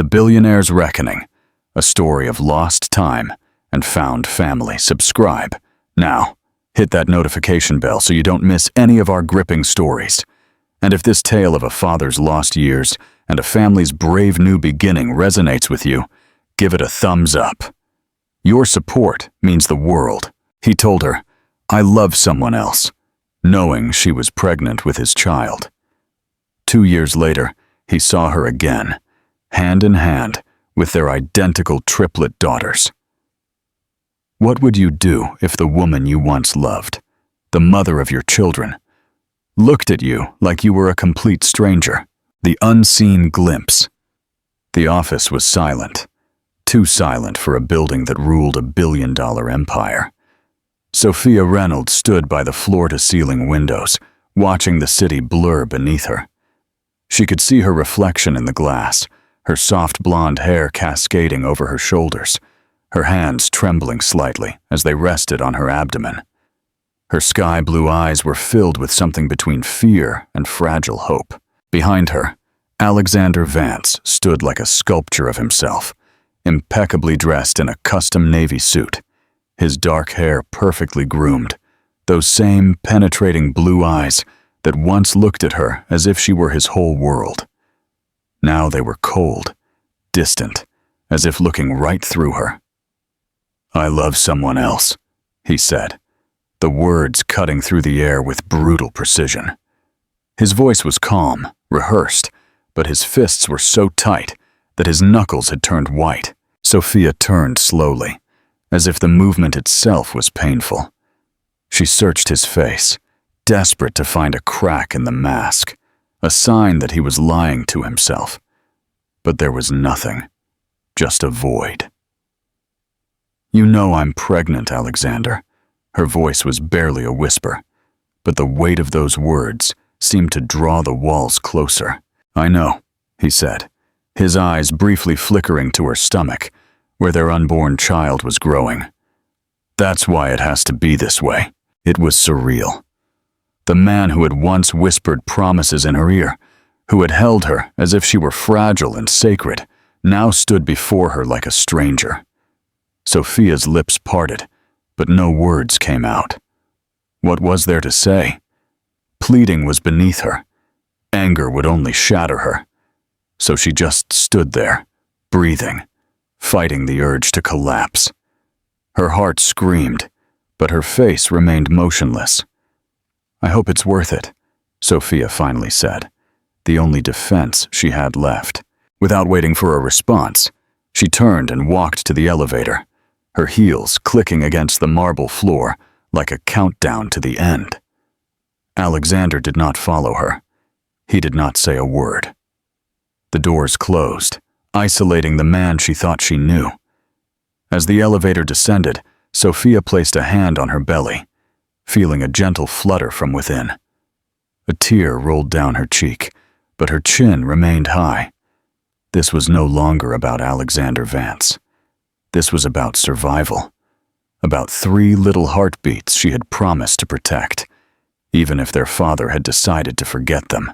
Billionaire's Reckoning, a story of lost time and found family. Subscribe now. Hit that notification bell so you don't miss any of our gripping stories. And if this tale of a father's lost years and a family's brave new beginning resonates with you, give it a thumbs up. Your support means the world. He told her, "I love someone else," knowing she was pregnant with his child. 2 years later, he saw her again, hand in hand with their identical triplet daughters. What would you do if the woman you once loved, the mother of your children, looked at you like you were a complete stranger? The unseen glimpse. The office was silent, too silent for a building that ruled a billion-dollar empire. Sophia Reynolds stood by the floor-to-ceiling windows, watching the city blur beneath her. She could see her reflection in the glass, her soft blonde hair cascading over her shoulders, her hands trembling slightly as they rested on her abdomen. Her sky-blue eyes were filled with something between fear and fragile hope. Behind her, Alexander Vance stood like a sculpture of himself, impeccably dressed in a custom navy suit, his dark hair perfectly groomed, those same penetrating blue eyes that once looked at her as if she were his whole world. Now they were cold, distant, as if looking right through her. "I love someone else," he said, the words cutting through the air with brutal precision. His voice was calm, rehearsed, but his fists were so tight that his knuckles had turned white. Sophia turned slowly, as if the movement itself was painful. She searched his face, desperate to find a crack in the mask, a sign that he was lying to himself. But there was nothing, just a void. "You know I'm pregnant, Alexander." Her voice was barely a whisper, but the weight of those words seemed to draw the walls closer. "I know," he said, his eyes briefly flickering to her stomach, where their unborn child was growing. "That's why it has to be this way." It was surreal. The man who had once whispered promises in her ear, who had held her as if she were fragile and sacred, now stood before her like a stranger. Sophia's lips parted, but no words came out. What was there to say? Pleading was beneath her. Anger would only shatter her. So she just stood there, breathing, fighting the urge to collapse. Her heart screamed, but her face remained motionless. "I hope it's worth it," Sophia finally said, the only defense she had left. Without waiting for a response, she turned and walked to the elevator, her heels clicking against the marble floor like a countdown to the end. Alexander did not follow her. He did not say a word. The doors closed, isolating the man she thought she knew. As the elevator descended, Sophia placed a hand on her belly, feeling a gentle flutter from within. A tear rolled down her cheek, but her chin remained high. This was no longer about Alexander Vance. This was about survival, about 3 little heartbeats she had promised to protect, even if their father had decided to forget them.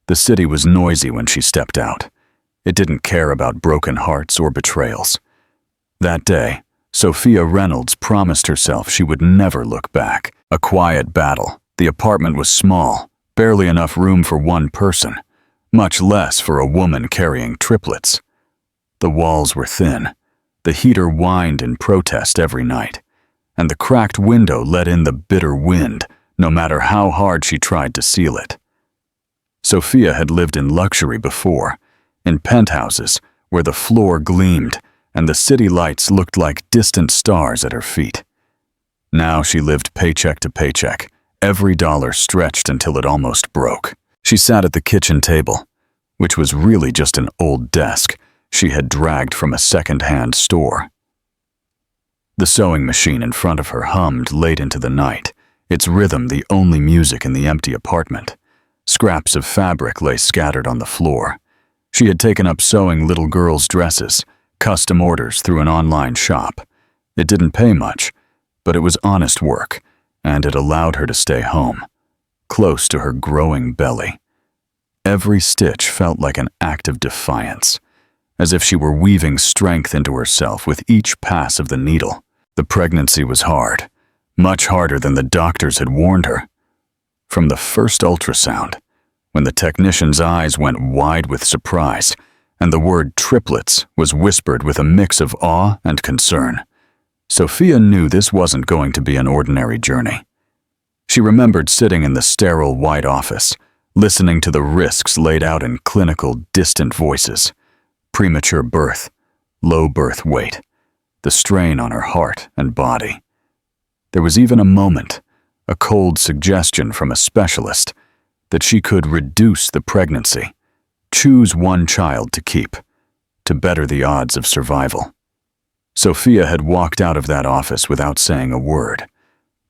The city was noisy when she stepped out. It didn't care about broken hearts or betrayals. That day, Sophia Reynolds promised herself she would never look back. A quiet battle. The apartment was small, barely enough room for one person, much less for a woman carrying triplets. The walls were thin. The heater whined in protest every night, and the cracked window let in the bitter wind, no matter how hard she tried to seal it. Sophia had lived in luxury before, in penthouses where the floor gleamed and the city lights looked like distant stars at her feet. Now she lived paycheck to paycheck, every dollar stretched until it almost broke. She sat at the kitchen table, which was really just an old desk she had dragged from a second-hand store. The sewing machine in front of her hummed late into the night, its rhythm the only music in the empty apartment. Scraps of fabric lay scattered on the floor. She had taken up sewing little girls' dresses, custom orders through an online shop. It didn't pay much, but it was honest work, and it allowed her to stay home, close to her growing belly. Every stitch felt like an act of defiance, as if she were weaving strength into herself with each pass of the needle. The pregnancy was hard, much harder than the doctors had warned her. From the first ultrasound, when the technician's eyes went wide with surprise, and the word triplets was whispered with a mix of awe and concern, Sophia knew this wasn't going to be an ordinary journey. She remembered sitting in the sterile white office, listening to the risks laid out in clinical, distant voices. Premature birth, low birth weight, the strain on her heart and body. There was even a moment, a cold suggestion from a specialist, that she could reduce the pregnancy, choose one child to keep, to better the odds of survival. Sophia had walked out of that office without saying a word,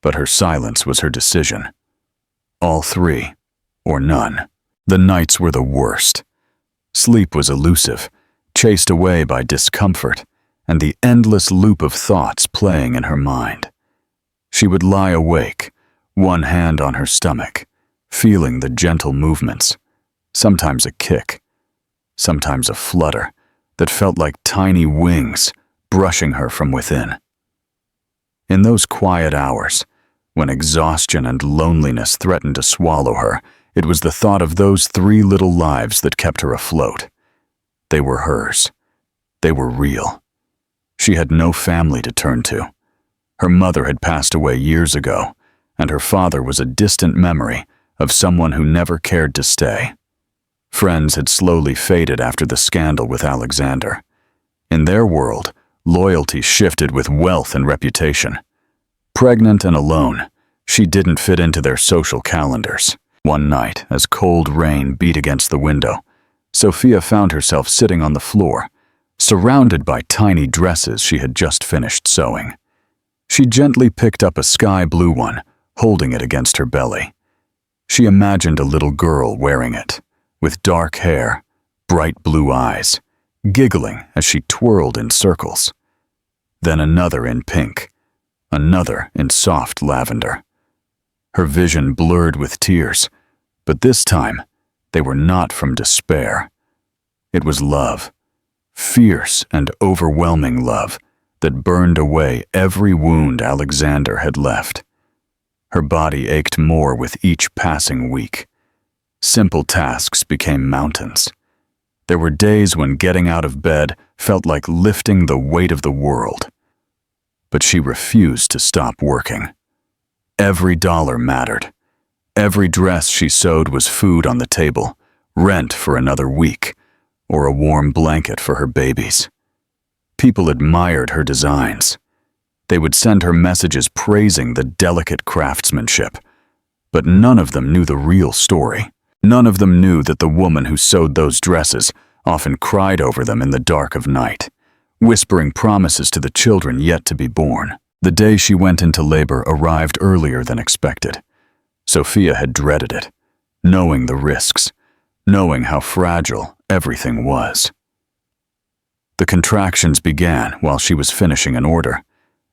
but her silence was her decision. All three, or none. The nights were the worst. Sleep was elusive, chased away by discomfort and the endless loop of thoughts playing in her mind. She would lie awake, one hand on her stomach, feeling the gentle movements, sometimes a kick, sometimes a flutter that felt like tiny wings brushing her from within. In those quiet hours, when exhaustion and loneliness threatened to swallow her, it was the thought of those three little lives that kept her afloat. They were hers. They were real. She had no family to turn to. Her mother had passed away years ago, and her father was a distant memory of someone who never cared to stay. Friends had slowly faded after the scandal with Alexander. In their world, loyalty shifted with wealth and reputation. Pregnant and alone, she didn't fit into their social calendars. One night, as cold rain beat against the window, Sophia found herself sitting on the floor, surrounded by tiny dresses she had just finished sewing. She gently picked up a sky blue one, holding it against her belly. She imagined a little girl wearing it, with dark hair, bright blue eyes, giggling as she twirled in circles. Then another in pink, another in soft lavender. Her vision blurred with tears, but this time they were not from despair. It was love, fierce and overwhelming love that burned away every wound Alexander had left. Her body ached more with each passing week. Simple tasks became mountains. There were days when getting out of bed felt like lifting the weight of the world. But she refused to stop working. Every dollar mattered. Every dress she sewed was food on the table, rent for another week, or a warm blanket for her babies. People admired her designs. They would send her messages praising the delicate craftsmanship, but none of them knew the real story. None of them knew that the woman who sewed those dresses often cried over them in the dark of night, whispering promises to the children yet to be born. The day she went into labor arrived earlier than expected. Sophia had dreaded it, knowing the risks, knowing how fragile everything was. The contractions began while she was finishing an order,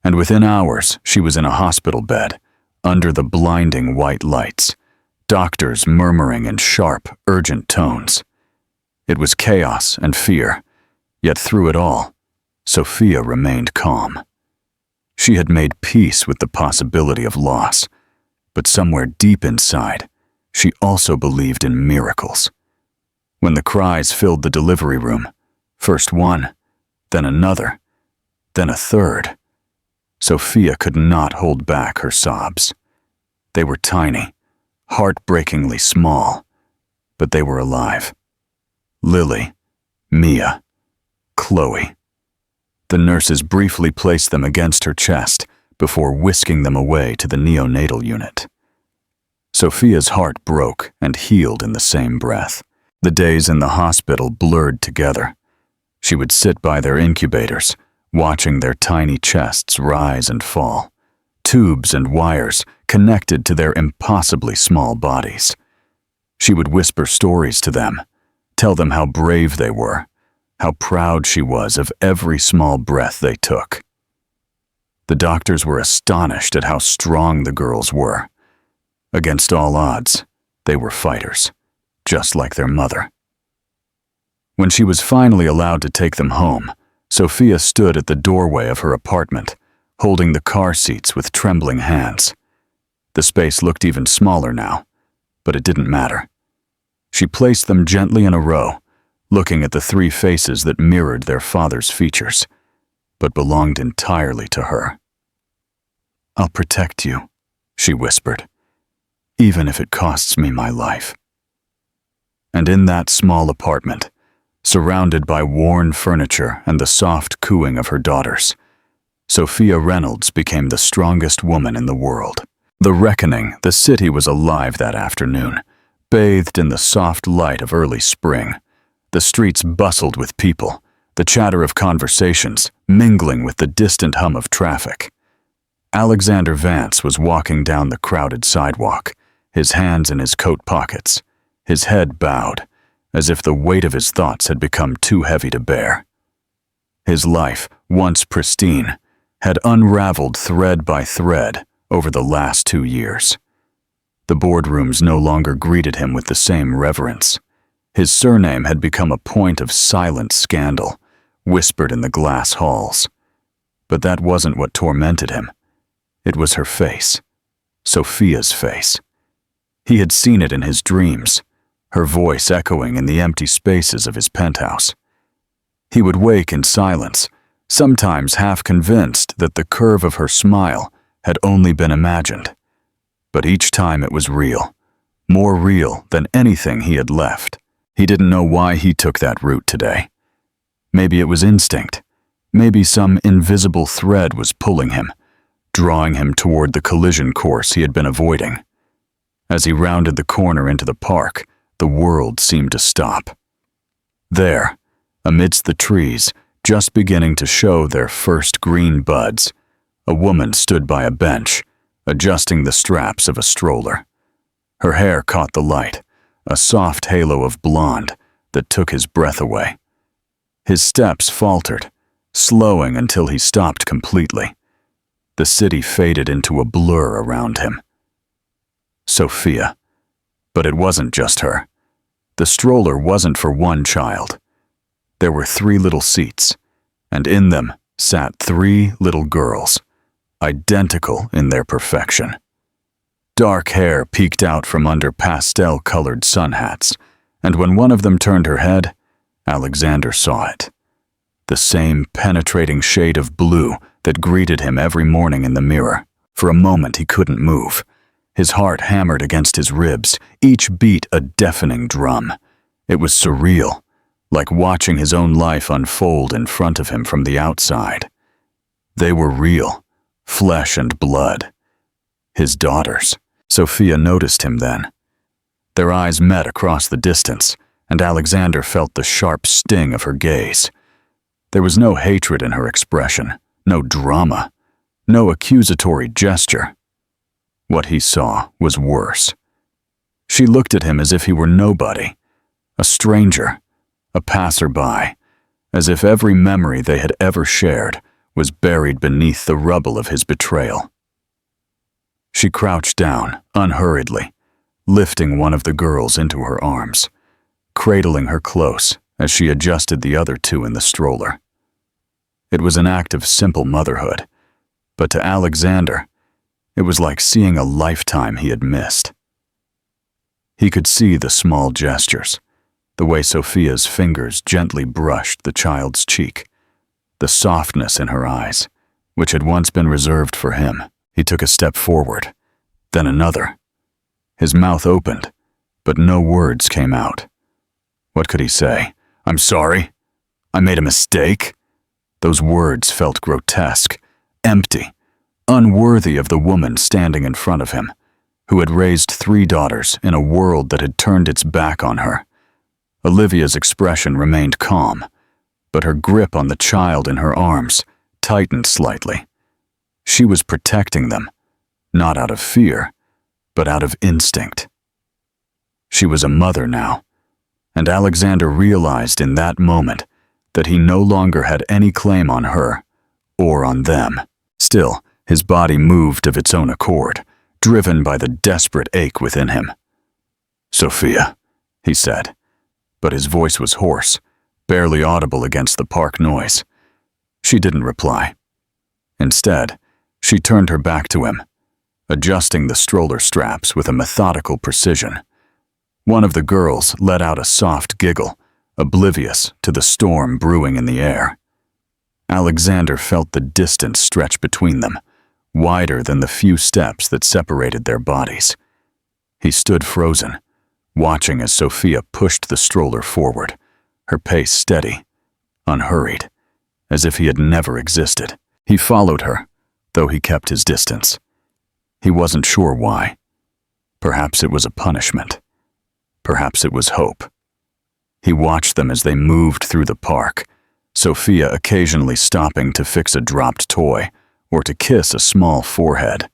and within hours she was in a hospital bed, under the blinding white lights, doctors murmuring in sharp, urgent tones. It was chaos and fear, yet through it all, Sophia remained calm. She had made peace with the possibility of loss, but somewhere deep inside, she also believed in miracles. When the cries filled the delivery room, first one, then another, then a third, Sophia could not hold back her sobs. They were tiny, heartbreakingly small, but they were alive. Lily, Mia, Chloe. The nurses briefly placed them against her chest before whisking them away to the neonatal unit. Sophia's heart broke and healed in the same breath. The days in the hospital blurred together. She would sit by their incubators, watching their tiny chests rise and fall, tubes and wires connected to their impossibly small bodies. She would whisper stories to them, tell them how brave they were, how proud she was of every small breath they took. The doctors were astonished at how strong the girls were. Against all odds, they were fighters, just like their mother. When she was finally allowed to take them home, Sophia stood at the doorway of her apartment, holding the car seats with trembling hands. The space looked even smaller now, but it didn't matter. She placed them gently in a row, looking at the three faces that mirrored their father's features, but belonged entirely to her. "I'll protect you," she whispered, "even if it costs me my life." And in that small apartment, surrounded by worn furniture and the soft cooing of her daughters, Sophia Reynolds became the strongest woman in the world. The reckoning, the city was alive that afternoon, bathed in the soft light of early spring. The streets bustled with people, the chatter of conversations mingling with the distant hum of traffic. Alexander Vance was walking down the crowded sidewalk, his hands in his coat pockets, his head bowed, as if the weight of his thoughts had become too heavy to bear. His life, once pristine, had unraveled thread by thread over the last 2 years. The boardrooms no longer greeted him with the same reverence. His surname had become a point of silent scandal, whispered in the glass halls. But that wasn't what tormented him. It was her face, Sophia's face. He had seen it in his dreams, her voice echoing in the empty spaces of his penthouse. He would wake in silence, sometimes half convinced that the curve of her smile had only been imagined. But each time it was real, more real than anything he had left. He didn't know why he took that route today. Maybe it was instinct. Maybe some invisible thread was pulling him, drawing him toward the collision course he had been avoiding. As he rounded the corner into the park, the world seemed to stop. There, amidst the trees, just beginning to show their first green buds, a woman stood by a bench, adjusting the straps of a stroller. Her hair caught the light, a soft halo of blonde that took his breath away. His steps faltered, slowing until he stopped completely. The city faded into a blur around him. Sophia. But it wasn't just her. The stroller wasn't for one child. There were 3 little seats, and in them sat 3 little girls, identical in their perfection. Dark hair peeked out from under pastel-colored sun hats, and when one of them turned her head, Alexander saw it. The same penetrating shade of blue that greeted him every morning in the mirror. For a moment he couldn't move. His heart hammered against his ribs, each beat a deafening drum. It was surreal, like watching his own life unfold in front of him from the outside. They were real, flesh and blood. His daughters. Sophia noticed him then. Their eyes met across the distance, and Alexander felt the sharp sting of her gaze. There was no hatred in her expression, no drama, no accusatory gesture. What he saw was worse. She looked at him as if he were nobody, a stranger, a passerby, as if every memory they had ever shared was buried beneath the rubble of his betrayal. She crouched down, unhurriedly, lifting one of the girls into her arms, cradling her close as she adjusted the other 2 in the stroller. It was an act of simple motherhood, but to Alexander, it was like seeing a lifetime he had missed. He could see the small gestures, the way Sophia's fingers gently brushed the child's cheek, the softness in her eyes, which had once been reserved for him. He took a step forward, then another. His mouth opened, but no words came out. What could he say? "I'm sorry. I made a mistake." Those words felt grotesque, empty, unworthy of the woman standing in front of him, who had raised 3 daughters in a world that had turned its back on her. Olivia's expression remained calm, but her grip on the child in her arms tightened slightly. She was protecting them, not out of fear, but out of instinct. She was a mother now, and Alexander realized in that moment that he no longer had any claim on her or on them. Still, his body moved of its own accord, driven by the desperate ache within him. "Sophia," he said, but his voice was hoarse, barely audible against the park noise. She didn't reply. Instead, she turned her back to him, adjusting the stroller straps with a methodical precision. One of the girls let out a soft giggle, oblivious to the storm brewing in the air. Alexander felt the distance stretch between them, wider than the few steps that separated their bodies. He stood frozen, watching as Sophia pushed the stroller forward, her pace steady, unhurried, as if he had never existed. He followed her, though he kept his distance. He wasn't sure why. Perhaps it was a punishment. Perhaps it was hope. He watched them as they moved through the park, Sophia occasionally stopping to fix a dropped toy or to kiss a small forehead,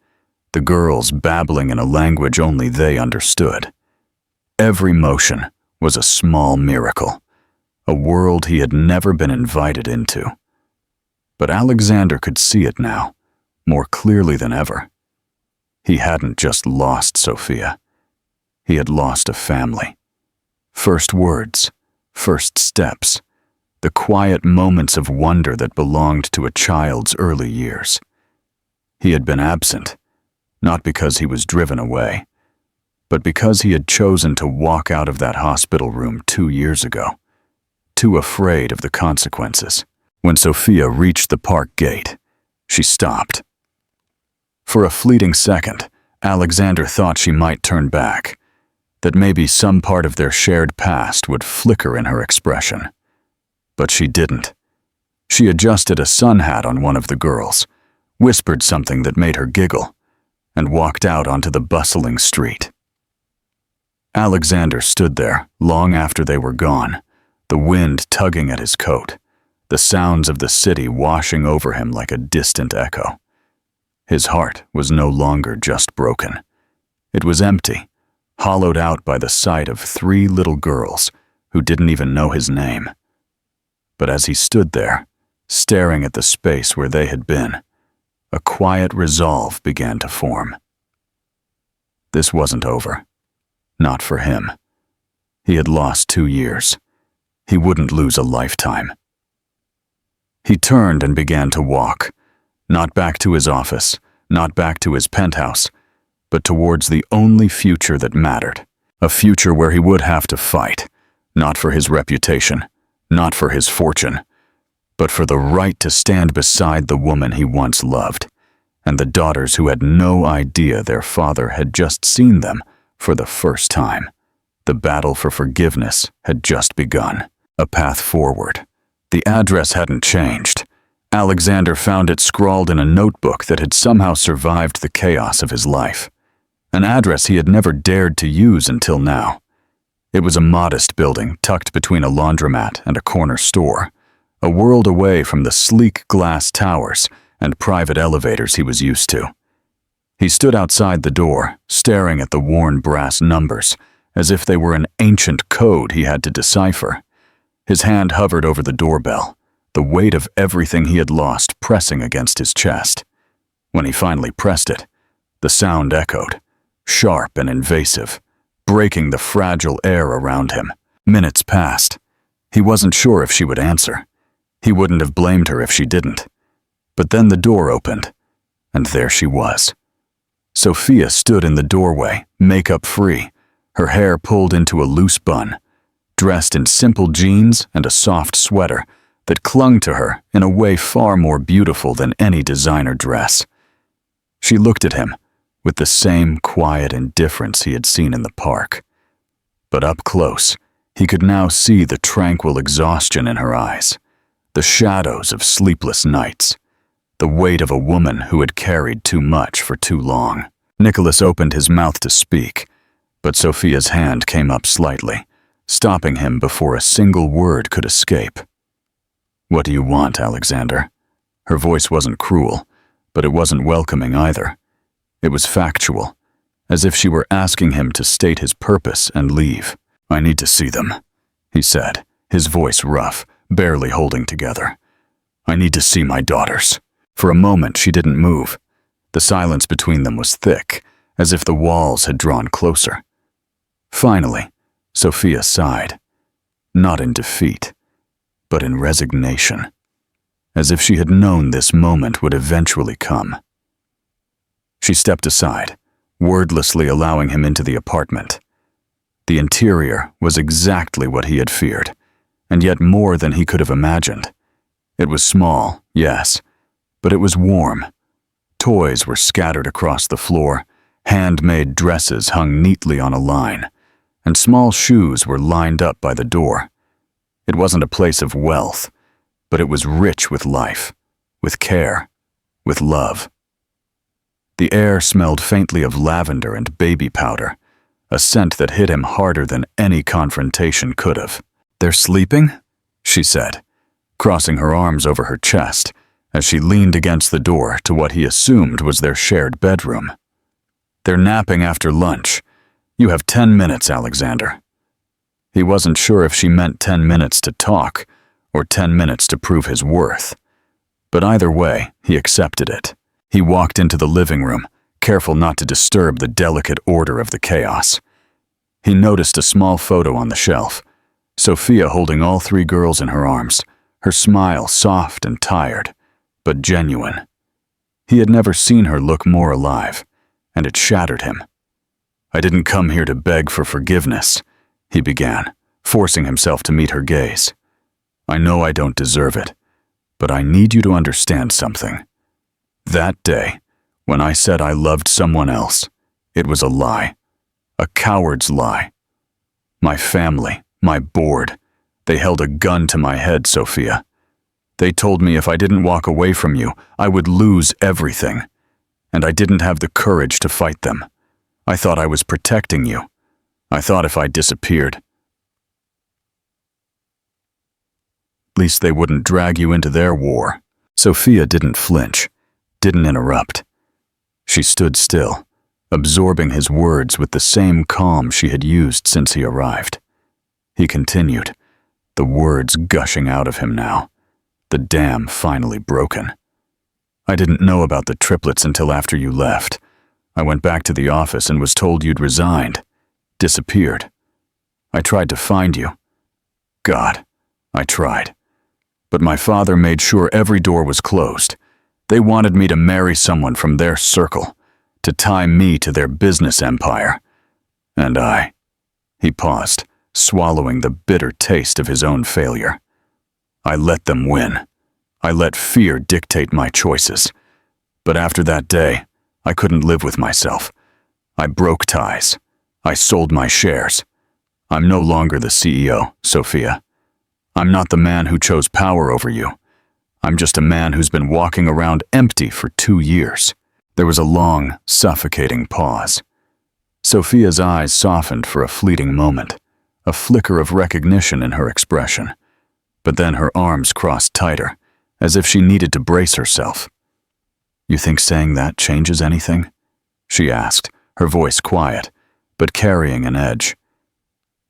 the girls babbling in a language only they understood. Every motion was a small miracle, a world he had never been invited into. But Alexander could see it now, more clearly than ever. He hadn't just lost Sophia. He had lost a family. First words, first steps, the quiet moments of wonder that belonged to a child's early years. He had been absent, not because he was driven away, but because he had chosen to walk out of that hospital room 2 years ago, too afraid of the consequences. When Sophia reached the park gate, she stopped. For a fleeting second, Alexander thought she might turn back, that maybe some part of their shared past would flicker in her expression. But she didn't. She adjusted a sun hat on one of the girls, whispered something that made her giggle, and walked out onto the bustling street. Alexander stood there long after they were gone, the wind tugging at his coat, the sounds of the city washing over him like a distant echo. His heart was no longer just broken. It was empty, hollowed out by the sight of 3 little girls who didn't even know his name. But as he stood there, staring at the space where they had been, a quiet resolve began to form. This wasn't over. Not for him. He had lost 2 years. He wouldn't lose a lifetime. He turned and began to walk, not back to his office, not back to his penthouse, but towards the only future that mattered, a future where he would have to fight, not for his reputation, not for his fortune, but for the right to stand beside the woman he once loved, and the daughters who had no idea their father had just seen them for the first time. The battle for forgiveness had just begun. A path forward. The address hadn't changed. Alexander found it scrawled in a notebook that had somehow survived the chaos of his life. An address he had never dared to use until now. It was a modest building tucked between a laundromat and a corner store, a world away from the sleek glass towers and private elevators he was used to. He stood outside the door, staring at the worn brass numbers, as if they were an ancient code he had to decipher. His hand hovered over the doorbell, the weight of everything he had lost pressing against his chest. When he finally pressed it, the sound echoed, sharp and invasive, breaking the fragile air around him. Minutes passed. He wasn't sure if she would answer. He wouldn't have blamed her if she didn't. But then the door opened, and there she was. Sophia stood in the doorway, makeup free, her hair pulled into a loose bun, dressed in simple jeans and a soft sweater that clung to her in a way far more beautiful than any designer dress. She looked at him with the same quiet indifference he had seen in the park. But up close, he could now see the tranquil exhaustion in her eyes, the shadows of sleepless nights, the weight of a woman who had carried too much for too long. Nicholas opened his mouth to speak, but Sophia's hand came up slightly, stopping him before a single word could escape. "What do you want, Alexander?" Her voice wasn't cruel, but it wasn't welcoming either. It was factual, as if she were asking him to state his purpose and leave. "I need to see them," he said, his voice rough, barely holding together. "I need to see my daughters." For a moment, she didn't move. The silence between them was thick, as if the walls had drawn closer. Finally, Sophia sighed, not in defeat, but in resignation, as if she had known this moment would eventually come. She stepped aside, wordlessly allowing him into the apartment. The interior was exactly what he had feared, and yet more than he could have imagined. It was small, yes, but it was warm. Toys were scattered across the floor, handmade dresses hung neatly on a line, and small shoes were lined up by the door. It wasn't a place of wealth, but it was rich with life, with care, with love. The air smelled faintly of lavender and baby powder, a scent that hit him harder than any confrontation could have. "They're sleeping?" she said, crossing her arms over her chest as she leaned against the door to what he assumed was their shared bedroom. "They're napping after lunch. You have 10 minutes, Alexander." He wasn't sure if she meant 10 minutes to talk or 10 minutes to prove his worth, but either way, he accepted it. He walked into the living room, careful not to disturb the delicate order of the chaos. He noticed a small photo on the shelf, Sophia holding all 3 girls in her arms, her smile soft and tired, but genuine. He had never seen her look more alive, and it shattered him. "I didn't come here to beg for forgiveness," he began, forcing himself to meet her gaze. "I know I don't deserve it, but I need you to understand something. That day, when I said I loved someone else, it was a lie, a coward's lie. My family, my board, they held a gun to my head, Sophia. They told me if I didn't walk away from you, I would lose everything, and I didn't have the courage to fight them. I thought I was protecting you. I thought if I disappeared, at least they wouldn't drag you into their war." Sophia didn't flinch, didn't interrupt. She stood still, absorbing his words with the same calm she had used since he arrived. He continued, the words gushing out of him now, the dam finally broken. "I didn't know about the triplets until after you left. I went back to the office and was told you'd resigned, disappeared. I tried to find you. God, I tried. But my father made sure every door was closed. They wanted me to marry someone from their circle, to tie me to their business empire. And He paused, swallowing the bitter taste of his own failure. "I let them win. I let fear dictate my choices. But after that day, I couldn't live with myself. I broke ties. I sold my shares. I'm no longer the CEO, Sophia. I'm not the man who chose power over you. I'm just a man who's been walking around empty for 2 years." There was a long, suffocating pause. Sophia's eyes softened for a fleeting moment, a flicker of recognition in her expression. But then her arms crossed tighter, as if she needed to brace herself. "You think saying that changes anything?" she asked, her voice quiet, but carrying an edge.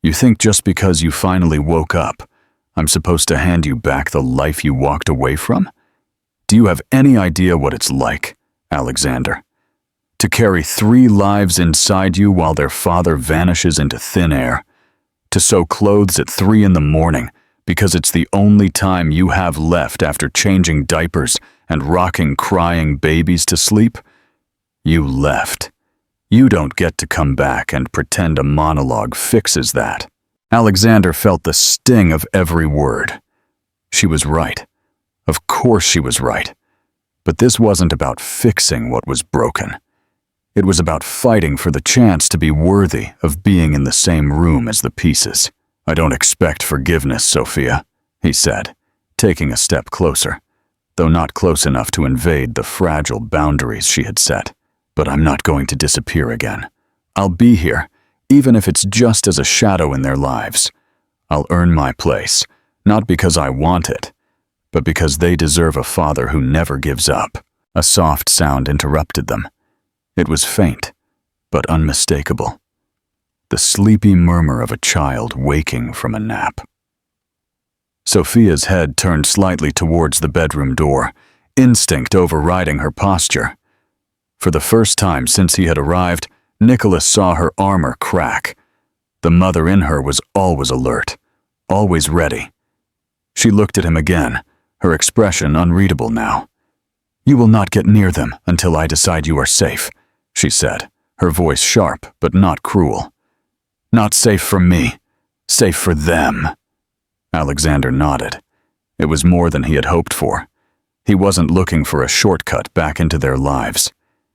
"You think just because you finally woke up, I'm supposed to hand you back the life you walked away from? Do you have any idea what it's like, Alexander? To carry 3 lives inside you while their father vanishes into thin air? To sew clothes at 3 in the morning because it's the only time you have left after changing diapers and rocking crying babies to sleep? You left. You don't get to come back and pretend a monologue fixes that." Alexander felt the sting of every word. She was right. Of course she was right. But this wasn't about fixing what was broken. It was about fighting for the chance to be worthy of being in the same room as the pieces. "I don't expect forgiveness, Sophia," he said, taking a step closer, though not close enough to invade the fragile boundaries she had set. "But I'm not going to disappear again. I'll be here, even if it's just as a shadow in their lives. I'll earn my place, not because I want it, but because they deserve a father who never gives up." A soft sound interrupted them. It was faint, but unmistakable. The sleepy murmur of a child waking from a nap. Sophia's head turned slightly towards the bedroom door, instinct overriding her posture. For the first time since he had arrived, Nicholas saw her armor crack. The mother in her was always alert, always ready. She looked at him again, her expression unreadable now. "You will not get near them until I decide you are safe," she said, her voice sharp but not cruel. "Not safe from me, safe for them." Alexander nodded. It was more than he had hoped for. He wasn't looking for a shortcut back into their lives.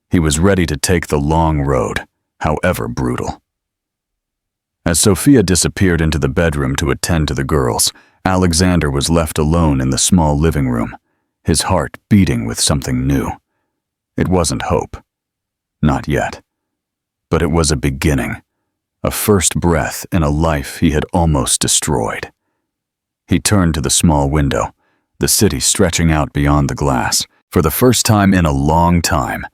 He was ready to take the long road, however brutal. As Sophia disappeared into the bedroom to attend to the girls, Alexander was left alone in the small living room, his heart beating with something new. It wasn't hope. Not yet. But it was a beginning, a first breath in a life he had almost destroyed. He turned to the small window, the city stretching out beyond the glass. For the first time in a long time,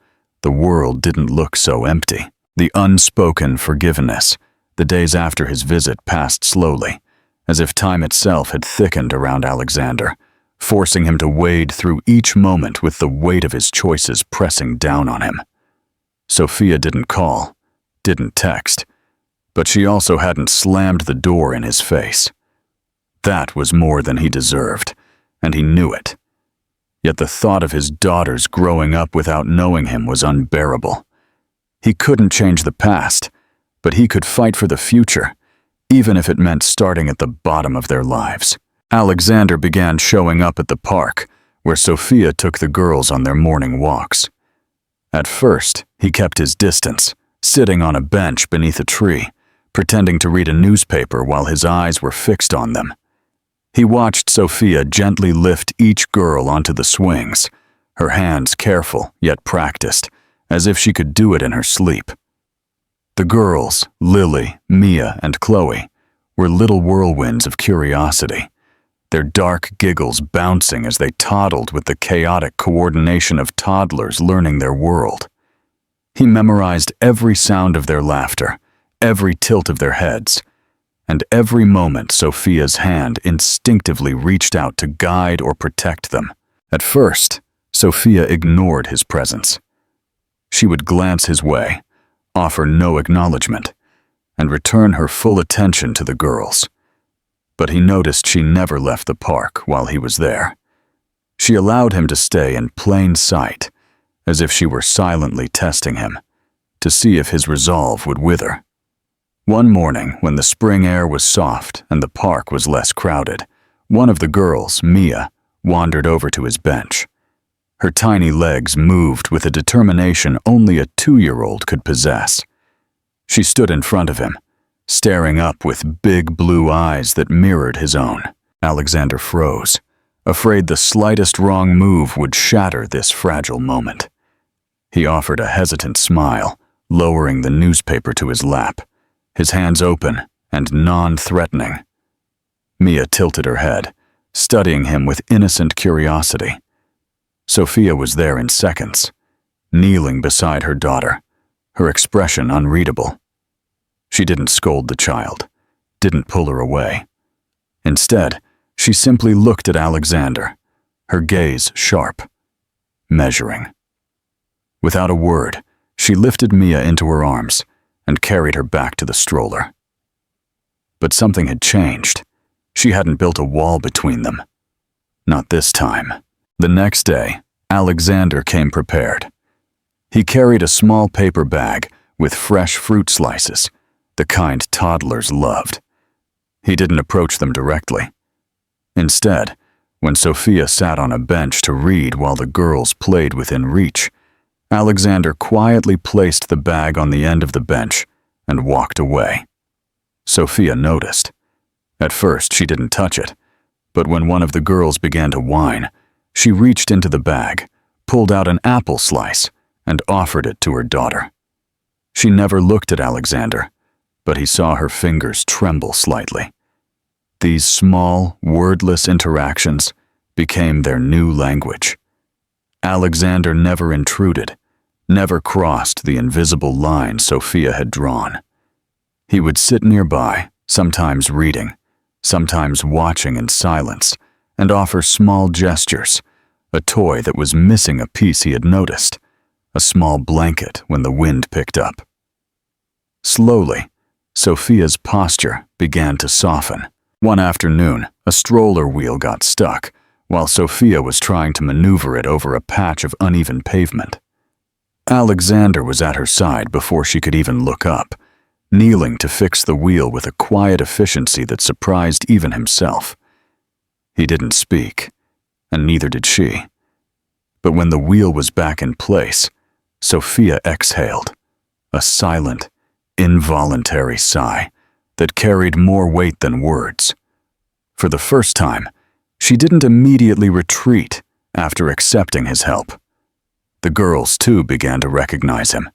the world didn't look so empty. The unspoken forgiveness, the days after his visit, passed slowly, as if time itself had thickened around Alexander, forcing him to wade through each moment with the weight of his choices pressing down on him. Sophia didn't call, didn't text, but she also hadn't slammed the door in his face. That was more than he deserved, and he knew it. Yet the thought of his daughters growing up without knowing him was unbearable. He couldn't change the past, but he could fight for the future, even if it meant starting at the bottom of their lives. Alexander began showing up at the park, where Sophia took the girls on their morning walks. At first, he kept his distance, sitting on a bench beneath a tree, pretending to read a newspaper while his eyes were fixed on them. He watched Sophia gently lift each girl onto the swings, her hands careful yet practiced, as if she could do it in her sleep. The girls, Lily, Mia, and Chloe, were little whirlwinds of curiosity, their dark giggles bouncing as they toddled with the chaotic coordination of toddlers learning their world. He memorized every sound of their laughter, every tilt of their heads, and every moment Sophia's hand instinctively reached out to guide or protect them. At first, Sophia ignored his presence. She would glance his way, offer no acknowledgement, and return her full attention to the girls. But he noticed she never left the park while he was there. She allowed him to stay in plain sight, as if she were silently testing him, to see if his resolve would wither. One morning, when the spring air was soft and the park was less crowded, one of the girls, Mia, wandered over to his bench. Her tiny legs moved with a determination only a 2-year-old could possess. She stood in front of him, staring up with big blue eyes that mirrored his own. Alexander froze, afraid the slightest wrong move would shatter this fragile moment. He offered a hesitant smile, lowering the newspaper to his lap, his hands open and non-threatening. Mia tilted her head, studying him with innocent curiosity. Sophia was there in seconds, kneeling beside her daughter, her expression unreadable. She didn't scold the child, didn't pull her away. Instead, she simply looked at Alexander, her gaze sharp, measuring. Without a word, she lifted Mia into her arms and carried her back to the stroller. But something had changed. She hadn't built a wall between them. Not this time. The next day, Alexander came prepared. He carried a small paper bag with fresh fruit slices, the kind toddlers loved. He didn't approach them directly. Instead, when Sophia sat on a bench to read while the girls played within reach, Alexander quietly placed the bag on the end of the bench and walked away. Sophia noticed. At first, she didn't touch it, but when one of the girls began to whine, she reached into the bag, pulled out an apple slice, and offered it to her daughter. She never looked at Alexander, but he saw her fingers tremble slightly. These small, wordless interactions became their new language. Alexander never intruded, never crossed the invisible line Sophia had drawn. He would sit nearby, sometimes reading, sometimes watching in silence, and offer small gestures, a toy that was missing a piece he had noticed, a small blanket when the wind picked up. Slowly, Sophia's posture began to soften. One afternoon, a stroller wheel got stuck, while Sophia was trying to maneuver it over a patch of uneven pavement. Alexander was at her side before she could even look up, kneeling to fix the wheel with a quiet efficiency that surprised even himself. He didn't speak, and neither did she. But when the wheel was back in place, Sophia exhaled, a silent, involuntary sigh that carried more weight than words. For the first time, she didn't immediately retreat after accepting his help. The girls, too, began to recognize him.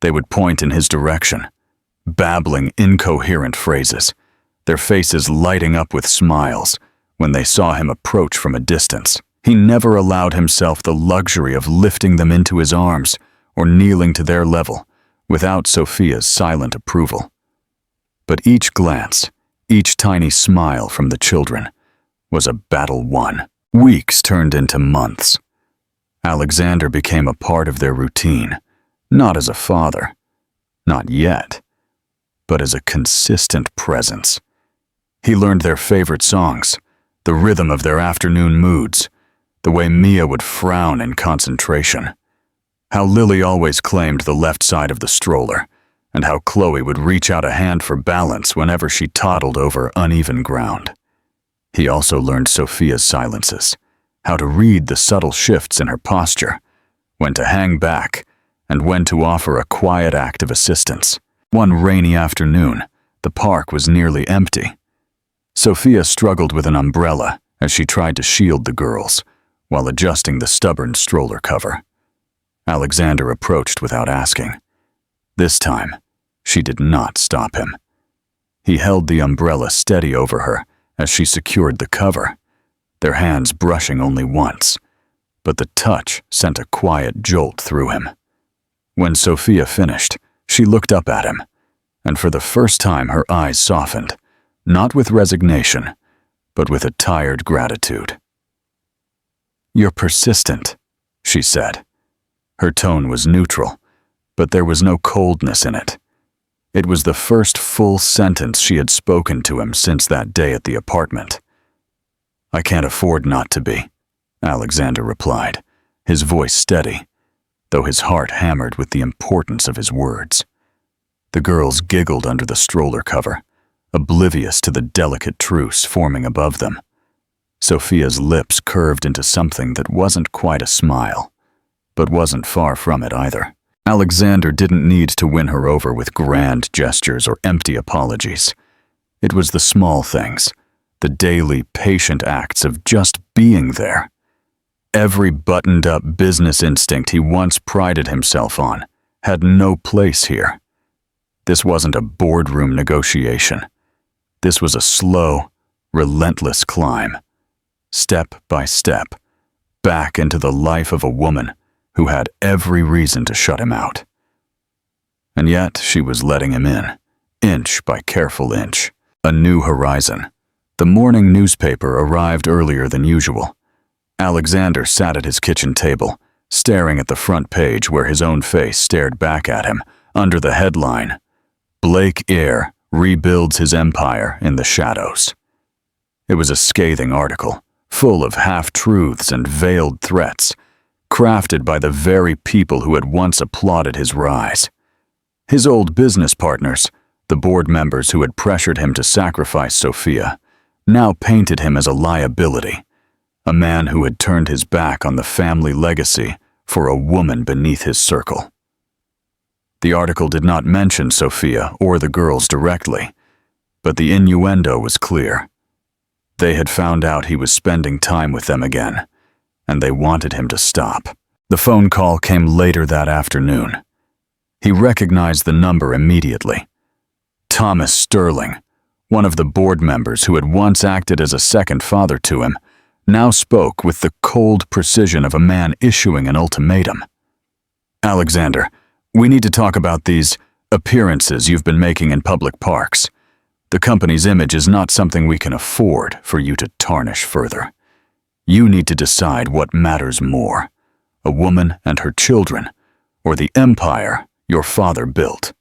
They would point in his direction, babbling incoherent phrases, their faces lighting up with smiles when they saw him approach from a distance. He never allowed himself the luxury of lifting them into his arms or kneeling to their level without Sophia's silent approval. But each glance, each tiny smile from the children was a battle won. Weeks turned into months. Alexander became a part of their routine, not as a father, not yet, but as a consistent presence. He learned their favorite songs, the rhythm of their afternoon moods, the way Mia would frown in concentration, how Lily always claimed the left side of the stroller, and how Chloe would reach out a hand for balance whenever she toddled over uneven ground. He also learned Sophia's silences, how to read the subtle shifts in her posture, when to hang back, and when to offer a quiet act of assistance. One rainy afternoon, the park was nearly empty. Sophia struggled with an umbrella as she tried to shield the girls, while adjusting the stubborn stroller cover. Alexander approached without asking. This time, she did not stop him. He held the umbrella steady over her as she secured the cover, their hands brushing only once, but the touch sent a quiet jolt through him. When Sophia finished, she looked up at him, and for the first time her eyes softened, not with resignation, but with a tired gratitude. "You're persistent," she said. Her tone was neutral, but there was no coldness in it. It was the first full sentence she had spoken to him since that day at the apartment. "I can't afford not to be," Alexander replied, his voice steady, though his heart hammered with the importance of his words. The girls giggled under the stroller cover, oblivious to the delicate truce forming above them. Sophia's lips curved into something that wasn't quite a smile, but wasn't far from it either. Alexander didn't need to win her over with grand gestures or empty apologies. It was the small things, the daily, patient acts of just being there. Every buttoned-up business instinct he once prided himself on had no place here. This wasn't a boardroom negotiation. This was a slow, relentless climb, step by step, back into the life of a woman who had every reason to shut him out. And yet she was letting him in, inch by careful inch. A new horizon. The morning newspaper arrived earlier than usual. Alexander sat at his kitchen table, staring at the front page where his own face stared back at him, under the headline, "Blake Eyre rebuilds his empire in the shadows." It was a scathing article, full of half-truths and veiled threats, crafted by the very people who had once applauded his rise. His old business partners, the board members who had pressured him to sacrifice Sophia, now painted him as a liability, a man who had turned his back on the family legacy for a woman beneath his circle. The article did not mention Sophia or the girls directly, but the innuendo was clear. They had found out he was spending time with them again, and they wanted him to stop. The phone call came later that afternoon. He recognized the number immediately. Thomas Sterling, one of the board members who had once acted as a second father to him, now spoke with the cold precision of a man issuing an ultimatum. "Alexander, we need to talk about these appearances you've been making in public parks. The company's image is not something we can afford for you to tarnish further. You need to decide what matters more, a woman and her children, or the empire your father built."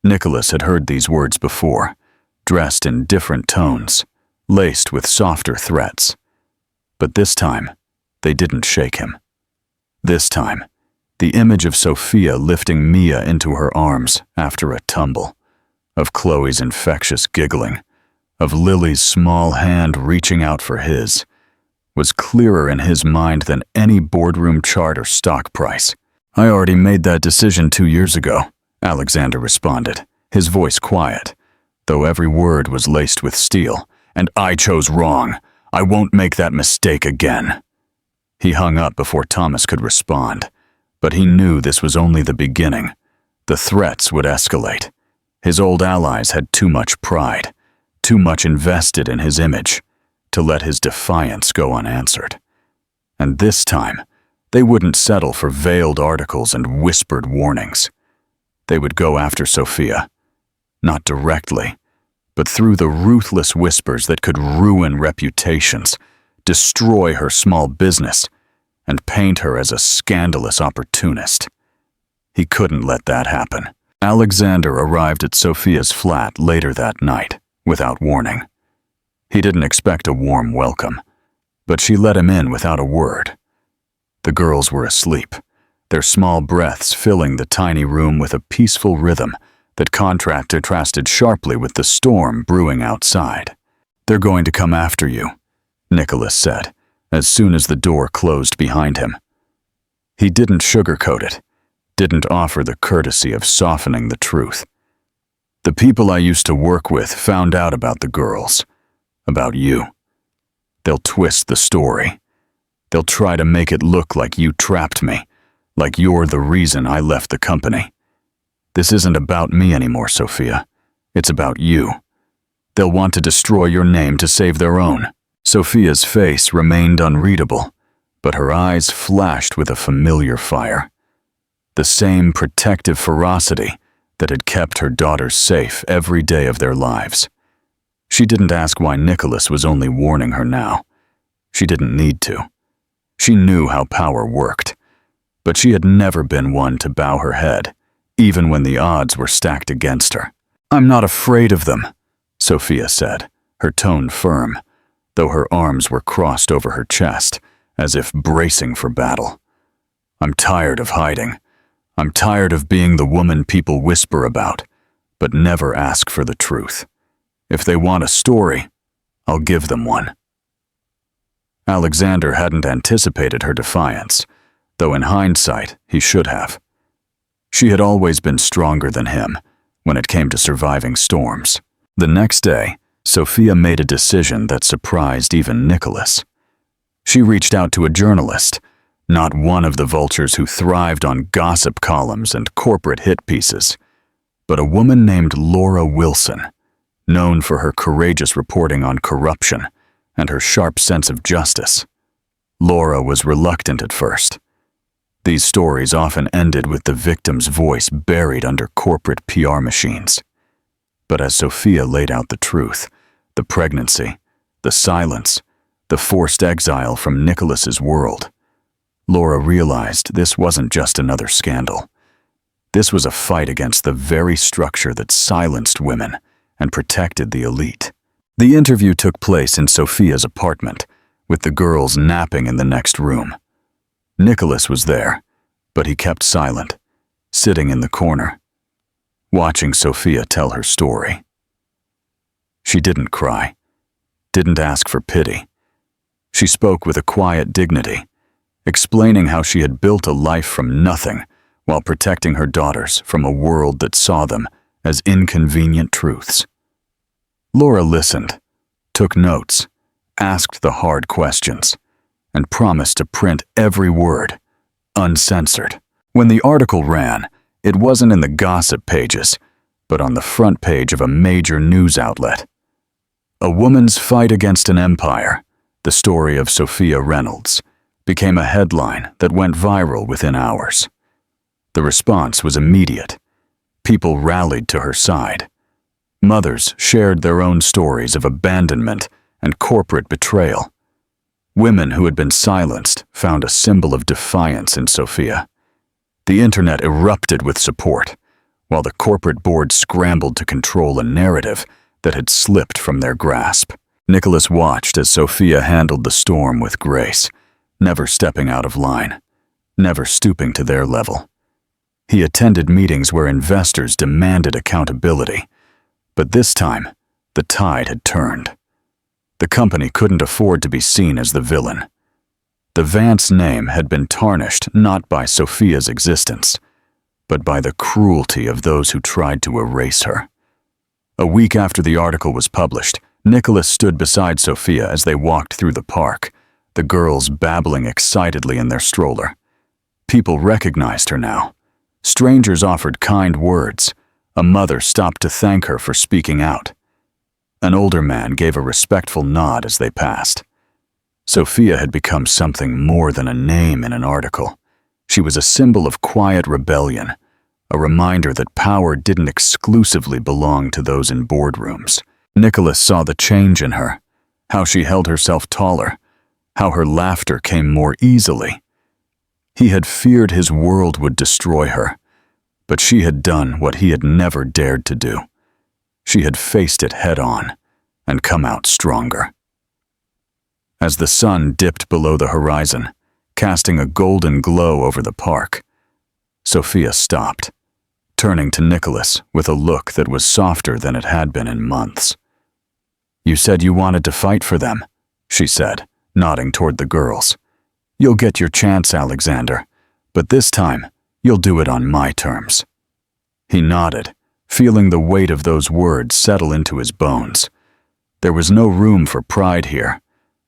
Nicholas had heard these words before, dressed in different tones, laced with softer threats. But this time, they didn't shake him. This time, the image of Sophia lifting Mia into her arms after a tumble, of Chloe's infectious giggling, of Lily's small hand reaching out for his, was clearer in his mind than any boardroom chart or stock price. "I already made that decision 2 years ago," Alexander responded, his voice quiet, though every word was laced with steel. "And I chose wrong. I won't make that mistake again." He hung up before Thomas could respond, but he knew this was only the beginning. The threats would escalate. His old allies had too much pride, too much invested in his image, to let his defiance go unanswered. And this time, they wouldn't settle for veiled articles and whispered warnings. They would go after Sophia, not directly, but through the ruthless whispers that could ruin reputations, destroy her small business, and paint her as a scandalous opportunist. He couldn't let that happen. Alexander arrived at Sophia's flat later that night, without warning. He didn't expect a warm welcome, but she let him in without a word. The girls were asleep, their small breaths filling the tiny room with a peaceful rhythm that contrasted sharply with the storm brewing outside. "They're going to come after you," Nicholas said, as soon as the door closed behind him. He didn't sugarcoat it, didn't offer the courtesy of softening the truth. "The people I used to work with found out about the girls, about you. They'll twist the story. They'll try to make it look like you trapped me, like you're the reason I left the company. This isn't about me anymore, Sophia. It's about you. They'll want to destroy your name to save their own." Sophia's face remained unreadable, but her eyes flashed with a familiar fire. The same protective ferocity that had kept her daughters safe every day of their lives. She didn't ask why Nicholas was only warning her now. She didn't need to. She knew how power worked, but she had never been one to bow her head, even when the odds were stacked against her. "I'm not afraid of them," Sophia said, her tone firm, though her arms were crossed over her chest, as if bracing for battle. "I'm tired of hiding. I'm tired of being the woman people whisper about, but never ask for the truth. If they want a story, I'll give them one." Alexander hadn't anticipated her defiance, though in hindsight he should have. She had always been stronger than him when it came to surviving storms. The next day, Sophia made a decision that surprised even Nicholas. She reached out to a journalist, not one of the vultures who thrived on gossip columns and corporate hit pieces, but a woman named Laura Wilson, known for her courageous reporting on corruption and her sharp sense of justice. Laura was reluctant at first. These stories often ended with the victim's voice buried under corporate PR machines. But as Sophia laid out the truth, the pregnancy, the silence, the forced exile from Nicholas's world, Laura realized this wasn't just another scandal. This was a fight against the very structure that silenced women and protected the elite. The interview took place in Sophia's apartment, with the girls napping in the next room. Nicholas was there, but he kept silent, sitting in the corner, watching Sophia tell her story. She didn't cry, didn't ask for pity. She spoke with a quiet dignity, explaining how she had built a life from nothing while protecting her daughters from a world that saw them as inconvenient truths. Laura listened, took notes, asked the hard questions, and promised to print every word, uncensored. When the article ran, it wasn't in the gossip pages, but on the front page of a major news outlet. "A Woman's Fight Against an Empire, the Story of Sophia Reynolds," became a headline that went viral within hours. The response was immediate. People rallied to her side. Mothers shared their own stories of abandonment and corporate betrayal. Women who had been silenced found a symbol of defiance in Sophia. The internet erupted with support, while the corporate board scrambled to control a narrative that had slipped from their grasp. Nicholas watched as Sophia handled the storm with grace, never stepping out of line, never stooping to their level. He attended meetings where investors demanded accountability, but this time, the tide had turned. The company couldn't afford to be seen as the villain. The Vance name had been tarnished not by Sophia's existence, but by the cruelty of those who tried to erase her. A week after the article was published, Nicholas stood beside Sophia as they walked through the park, the girls babbling excitedly in their stroller. People recognized her now. Strangers offered kind words. A mother stopped to thank her for speaking out. An older man gave a respectful nod as they passed. Sophia had become something more than a name in an article. She was a symbol of quiet rebellion, a reminder that power didn't exclusively belong to those in boardrooms. Nicholas saw the change in her, how she held herself taller, how her laughter came more easily. He had feared his world would destroy her, but she had done what he had never dared to do. She had faced it head-on and come out stronger. As the sun dipped below the horizon, casting a golden glow over the park, Sophia stopped, turning to Nicholas with a look that was softer than it had been in months. "You said you wanted to fight for them," she said, nodding toward the girls. "You'll get your chance, Alexander, but this time you'll do it on my terms." He nodded, feeling the weight of those words settle into his bones. There was no room for pride here.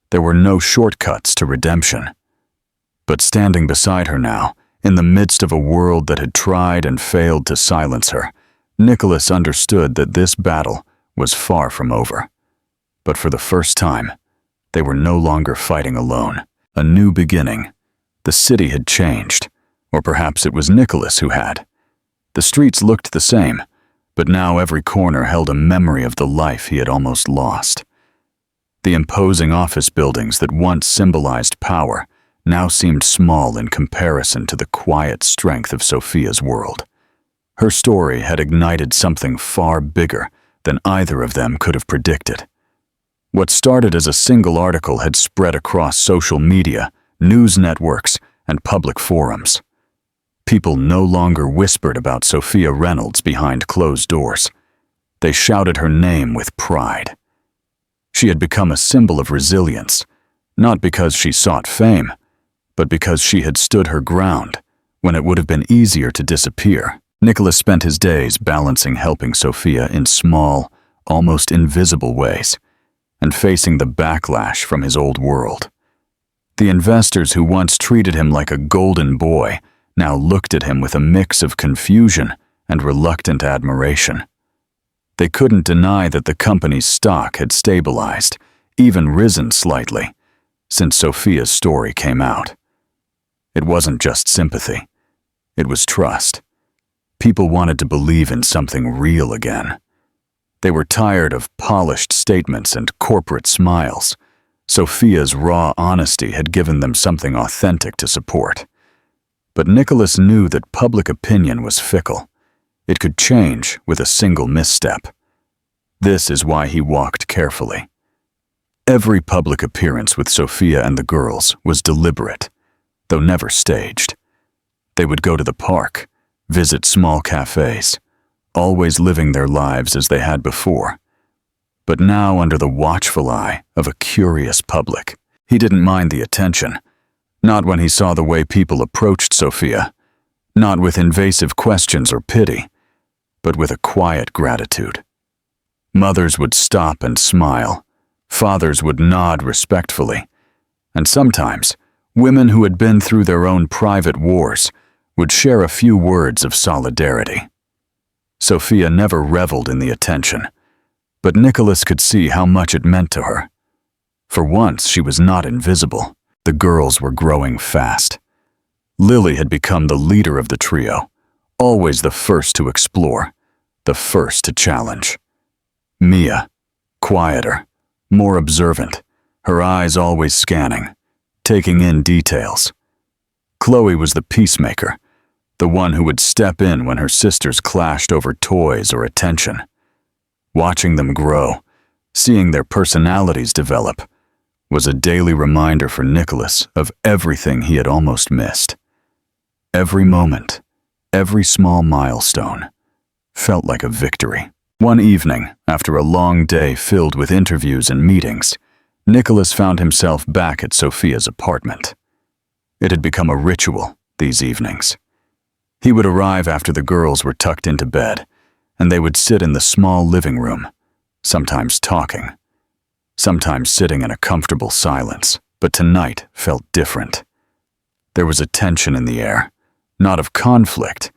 There were no shortcuts to redemption. But standing beside her now, in the midst of a world that had tried and failed to silence her, Nicholas understood that this battle was far from over. But for the first time, they were no longer fighting alone. A new beginning. The city had changed, or perhaps it was Nicholas who had. The streets looked the same, but now every corner held a memory of the life he had almost lost. The imposing office buildings that once symbolized power now seemed small in comparison to the quiet strength of Sophia's world. Her story had ignited something far bigger than either of them could have predicted. What started as a single article had spread across social media, news networks, and public forums. People no longer whispered about Sophia Reynolds behind closed doors. They shouted her name with pride. She had become a symbol of resilience, not because she sought fame, but because she had stood her ground when it would have been easier to disappear. Nicholas spent his days balancing helping Sophia in small, almost invisible ways, and facing the backlash from his old world. The investors who once treated him like a golden boy now looked at him with a mix of confusion and reluctant admiration. They couldn't deny that the company's stock had stabilized, even risen slightly, since Sophia's story came out. It wasn't just sympathy. It was trust. People wanted to believe in something real again. They were tired of polished statements and corporate smiles. Sophia's raw honesty had given them something authentic to support. But Nicholas knew that public opinion was fickle. It could change with a single misstep. This is why he walked carefully. Every public appearance with Sophia and the girls was deliberate, though never staged. They would go to the park, visit small cafes, always living their lives as they had before. But now under the watchful eye of a curious public. He didn't mind the attention, not when he saw the way people approached Sophia, not with invasive questions or pity, but with a quiet gratitude. Mothers would stop and smile, fathers would nod respectfully, and sometimes women who had been through their own private wars would share a few words of solidarity. Sophia never reveled in the attention, but Nicholas could see how much it meant to her. For once, she was not invisible. The girls were growing fast. Lily had become the leader of the trio, always the first to explore, the first to challenge. Mia, quieter, more observant, her eyes always scanning, taking in details. Chloe was the peacemaker, the one who would step in when her sisters clashed over toys or attention. Watching them grow, seeing their personalities develop, was a daily reminder for Nicholas of everything he had almost missed. Every moment, every small milestone, felt like a victory. One evening, after a long day filled with interviews and meetings, Nicholas found himself back at Sophia's apartment. It had become a ritual these evenings. He would arrive after the girls were tucked into bed, and they would sit in the small living room, sometimes talking, sometimes sitting in a comfortable silence, but tonight felt different. There was a tension in the air, not of conflict,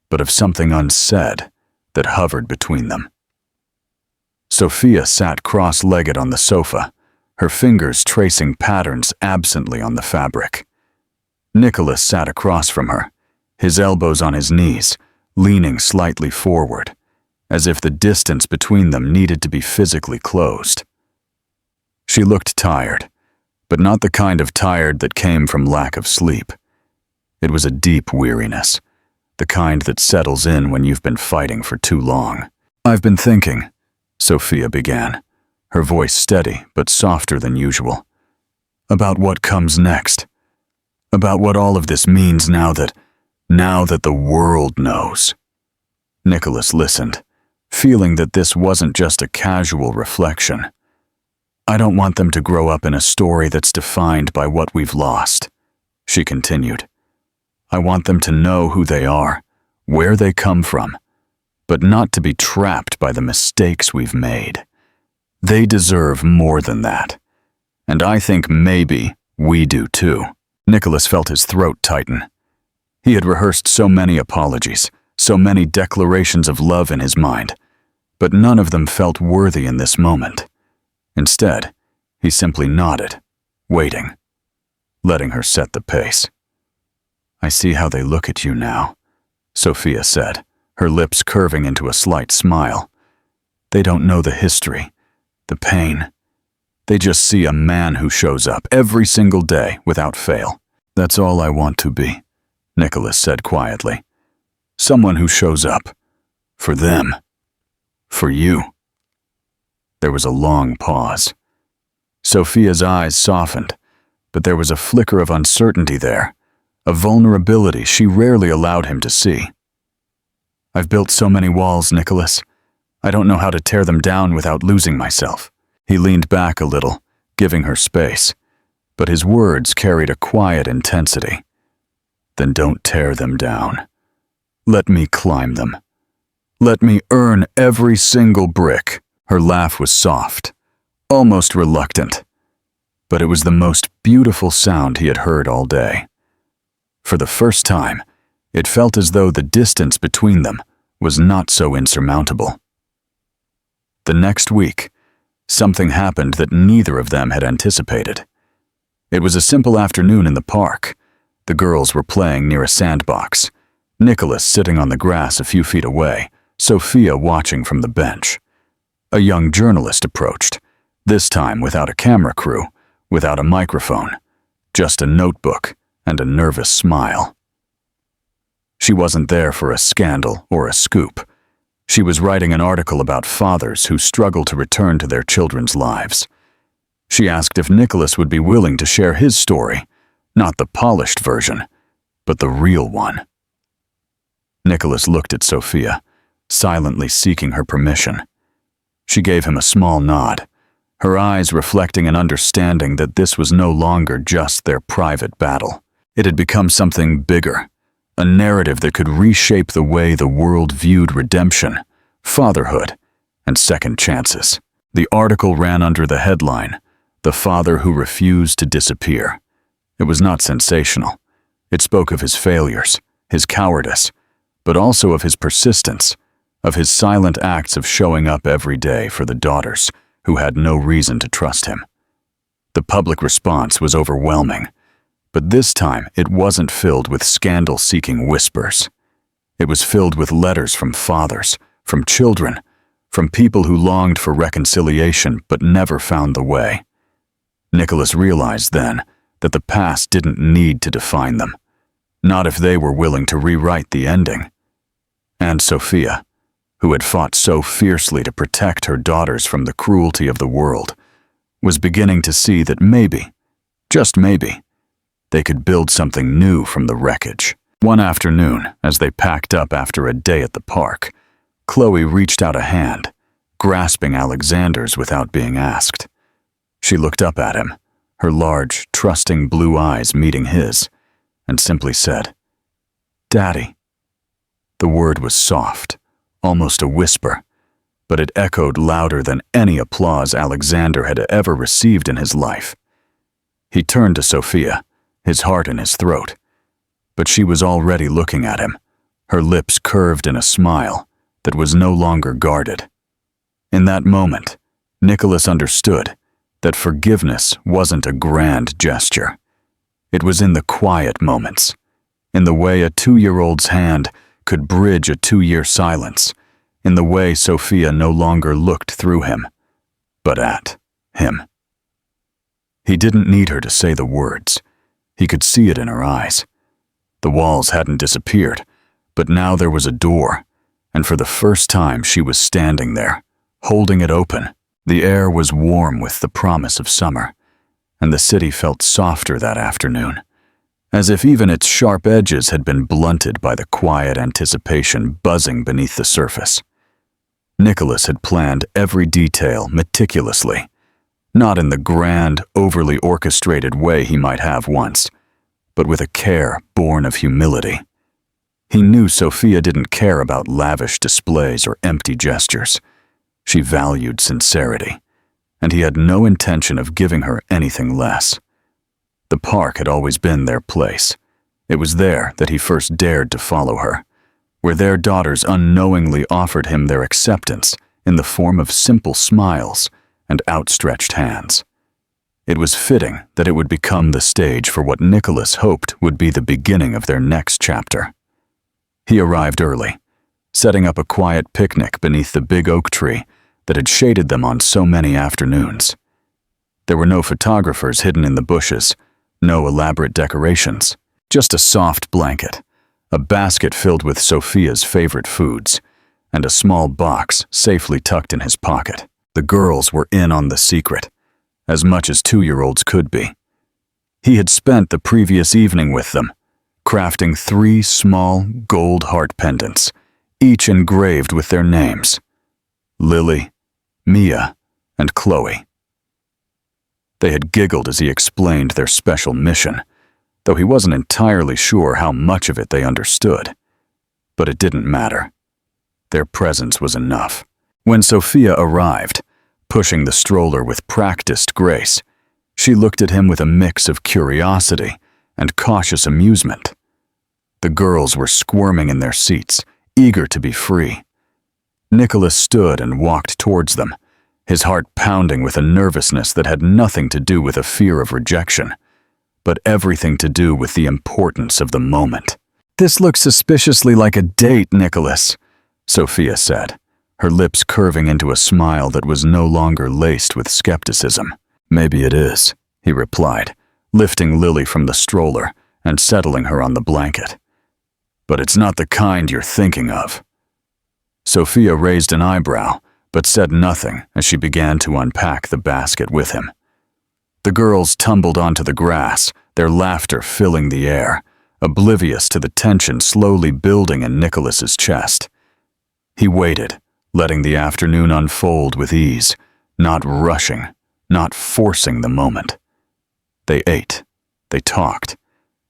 but of something unsaid that hovered between them. Sophia sat cross-legged on the sofa, her fingers tracing patterns absently on the fabric. Nicholas sat across from her, his elbows on his knees, leaning slightly forward, as if the distance between them needed to be physically closed. She looked tired, but not the kind of tired that came from lack of sleep. It was a deep weariness, the kind that settles in when you've been fighting for too long. "I've been thinking," Sophia began, her voice steady but softer than usual, "about what comes next, about what all of this means now that the world knows." Nicholas listened, feeling that this wasn't just a casual reflection. "I don't want them to grow up in a story that's defined by what we've lost," she continued. "I want them to know who they are, where they come from, but not to be trapped by the mistakes we've made. They deserve more than that. And I think maybe we do too." Nicholas felt his throat tighten. He had rehearsed so many apologies, so many declarations of love in his mind, but none of them felt worthy in this moment. Instead, he simply nodded, waiting, letting her set the pace. "I see how they look at you now," Sophia said, her lips curving into a slight smile. "They don't know the history, the pain. They just see a man who shows up every single day without fail. That's all I want to be," Nicholas said quietly. "Someone who shows up. For them. For you." There was a long pause. Sophia's eyes softened, but there was a flicker of uncertainty there, a vulnerability she rarely allowed him to see. "I've built so many walls, Nicholas. I don't know how to tear them down without losing myself." He leaned back a little, giving her space, but his words carried a quiet intensity. "Then don't tear them down. Let me climb them. Let me earn every single brick." Her laugh was soft, almost reluctant, but it was the most beautiful sound he had heard all day. For the first time, it felt as though the distance between them was not so insurmountable. The next week, something happened that neither of them had anticipated. It was a simple afternoon in the park. The girls were playing near a sandbox, Nicholas sitting on the grass a few feet away, Sophia watching from the bench. A young journalist approached, this time without a camera crew, without a microphone, just a notebook and a nervous smile. She wasn't there for a scandal or a scoop. She was writing an article about fathers who struggle to return to their children's lives. She asked if Nicholas would be willing to share his story, not the polished version, but the real one. Nicholas looked at Sophia, silently seeking her permission. She gave him a small nod, her eyes reflecting an understanding that this was no longer just their private battle. It had become something bigger, a narrative that could reshape the way the world viewed redemption, fatherhood, and second chances. The article ran under the headline, "The Father Who Refused to Disappear." It was not sensational. It spoke of his failures, his cowardice, but also of his persistence, of his silent acts of showing up every day for the daughters who had no reason to trust him. The public response was overwhelming, but this time it wasn't filled with scandal-seeking whispers. It was filled with letters from fathers, from children, from people who longed for reconciliation but never found the way. Nicholas realized then that the past didn't need to define them, not if they were willing to rewrite the ending. And Sophia, who had fought so fiercely to protect her daughters from the cruelty of the world, was beginning to see that maybe, just maybe, they could build something new from the wreckage. One afternoon, as they packed up after a day at the park, Chloe reached out a hand, grasping Alexander's without being asked. She looked up at him, her large, trusting blue eyes meeting his, and simply said, "Daddy." The word was soft, almost a whisper, but it echoed louder than any applause Alexander had ever received in his life. He turned to Sophia, his heart in his throat, but she was already looking at him, her lips curved in a smile that was no longer guarded. In that moment, Nicholas understood that forgiveness wasn't a grand gesture. It was in the quiet moments, in the way a 2-year-old's hand could bridge a 2-year silence, in the way Sophia no longer looked through him, but at him. He didn't need her to say the words. He could see it in her eyes. The walls hadn't disappeared, but now there was a door, and for the first time she was standing there, holding it open. The air was warm with the promise of summer, and the city felt softer that afternoon, as if even its sharp edges had been blunted by the quiet anticipation buzzing beneath the surface. Nicholas had planned every detail meticulously, not in the grand, overly orchestrated way he might have once, but with a care born of humility. He knew Sophia didn't care about lavish displays or empty gestures. She valued sincerity, and he had no intention of giving her anything less. The park had always been their place. It was there that he first dared to follow her, where their daughters unknowingly offered him their acceptance in the form of simple smiles and outstretched hands. It was fitting that it would become the stage for what Nicholas hoped would be the beginning of their next chapter. He arrived early, setting up a quiet picnic beneath the big oak tree that had shaded them on so many afternoons. There were no photographers hidden in the bushes, no elaborate decorations, just a soft blanket, a basket filled with Sophia's favorite foods, and a small box safely tucked in his pocket. The girls were in on the secret, as much as 2-year-olds could be. He had spent the previous evening with them, crafting 3 small gold heart pendants, each engraved with their names: Lily, Mia, and Chloe. They had giggled as he explained their special mission, though he wasn't entirely sure how much of it they understood. But it didn't matter. Their presence was enough. When Sophia arrived, pushing the stroller with practiced grace, she looked at him with a mix of curiosity and cautious amusement. The girls were squirming in their seats, eager to be free. Nicholas stood and walked towards them, his heart pounding with a nervousness that had nothing to do with a fear of rejection, but everything to do with the importance of the moment. "This looks suspiciously like a date, Nicholas," Sophia said, her lips curving into a smile that was no longer laced with skepticism. "Maybe it is," he replied, lifting Lily from the stroller and settling her on the blanket. "But it's not the kind you're thinking of." Sophia raised an eyebrow, but said nothing as she began to unpack the basket with him. The girls tumbled onto the grass, their laughter filling the air, oblivious to the tension slowly building in Nicholas's chest. He waited, letting the afternoon unfold with ease, not rushing, not forcing the moment. They ate, they talked,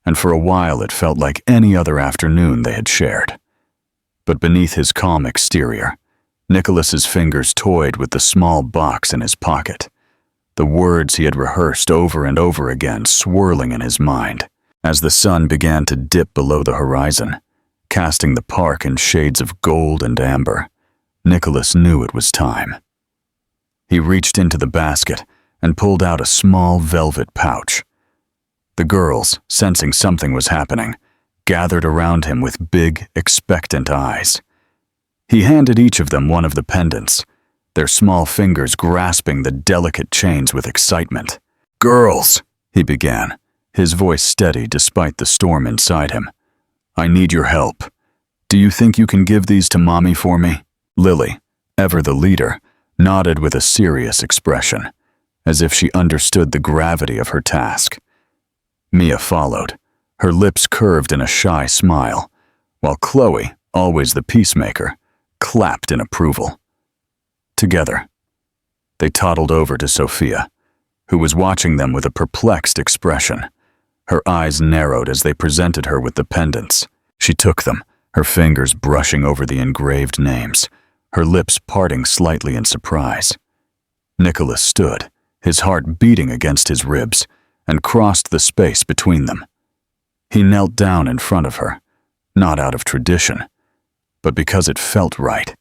and for a while it felt like any other afternoon they had shared. But beneath his calm exterior, Nicholas's fingers toyed with the small box in his pocket, the words he had rehearsed over and over again swirling in his mind. As the sun began to dip below the horizon, casting the park in shades of gold and amber, Nicholas knew it was time. He reached into the basket and pulled out a small velvet pouch. The girls, sensing something was happening, gathered around him with big, expectant eyes. He handed each of them one of the pendants, their small fingers grasping the delicate chains with excitement. "Girls," he began, his voice steady despite the storm inside him. "I need your help. Do you think you can give these to Mommy for me?" Lily, ever the leader, nodded with a serious expression, as if she understood the gravity of her task. Mia followed, her lips curved in a shy smile, while Chloe, always the peacemaker, clapped in approval. Together, they toddled over to Sophia, who was watching them with a perplexed expression. Her eyes narrowed as they presented her with the pendants. She took them, her fingers brushing over the engraved names, her lips parting slightly in surprise. Nicholas stood, his heart beating against his ribs, and crossed the space between them. He knelt down in front of her, not out of tradition, but because it felt right.